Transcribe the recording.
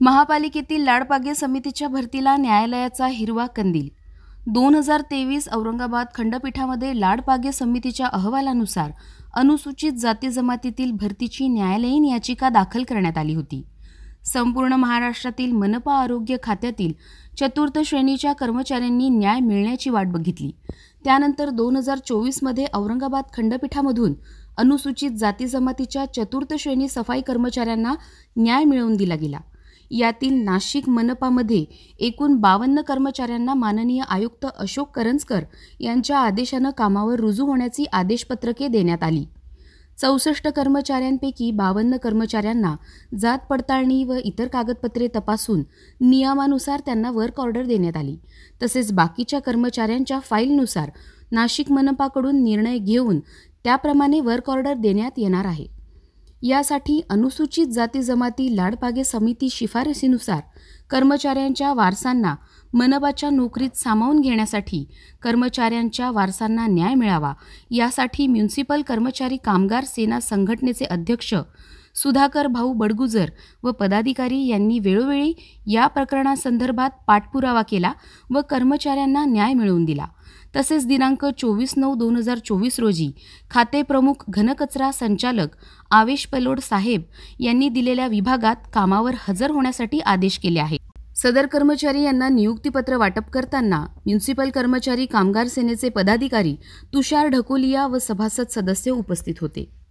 महापालिकेतील लाडपागे समितीच्या भरतीला न्यायालयाचा हिरवा कंदील। 2023 औरंगाबाद खंडपीठामध्ये लाडपागे समितीच्या अहवालानुसार अनुसूचित जाती जमातीतील भरतीची न्यायालयीन याचिका दाखल करण्यात आली होती। संपूर्ण महाराष्ट्रातील मनपा आरोग्य खात्यातील चतुर्थ श्रेणीच्या कर्मचाऱ्यांनी न्याय मिळण्याची वाट बघितली। त्यानंतर 2024 मध्ये औरंगाबाद खंडपीठामधून अनुसूचित जाती जमातीच्या चतुर्थ श्रेणी सफाई कर्मचाऱ्यांना न्याय मिळवून दिला गेला। यातील नाशिक मनपामध्ये एकूण 52 कर्मचाऱ्यांना माननीय आयुक्त अशोक करंजकर यांच्या आदेशानं कामावर रुजू होण्याची आदेशपत्रके देण्यात आली। 64 कर्मचाऱ्यांपैकी 52 कर्मचाऱ्यांना जात पडताळणी व इतर कागदपत्रे तपासून नियमानुसार त्यांना वर्क ऑर्डर देण्यात आली। तसेच बाकीच्या कर्मचाऱ्यांच्या फाईलनुसार नाशिक मनपाकडून निर्णय घेऊन त्याप्रमाणे वर्क ऑर्डर देण्यात येणार आहे। यासाठी अनुसूचित जाती जमाती लाडपागे समिती शिफारसीनुसार कर्मचाऱ्यांच्या वारसांना मनपाच्या नोकरीत सामावून घेण्यासाठी कर्मचाऱ्यांच्या वारसांना न्याय मिळावा यासाठी म्युनिसिपल कर्मचारी कामगार सेना संघटनेचे अध्यक्ष सुधाकर भाऊ बडगुजर व पदाधिकारी यांनी वेळोवेळी या प्रकरणासंदर्भात पाठपुरावा केला व कर्मचाऱ्यांना न्याय मिळवून दिला। तसेच दिनांक 24/9/2024 रोजी खाते प्रमुख घनकचरा संचालक आवेश पलोड साहेब यांनी दिलेल्या विभागात कामावर हजर होण्यासाठी आदेश केले आहेत। सदर कर्मचारी यांना नियुक्तीपत्र वाटप करताना म्युनिसिपल कर्मचारी कामगार सेनेचे पदाधिकारी तुषार ढकोलिया व सभासद सदस्य उपस्थित होते।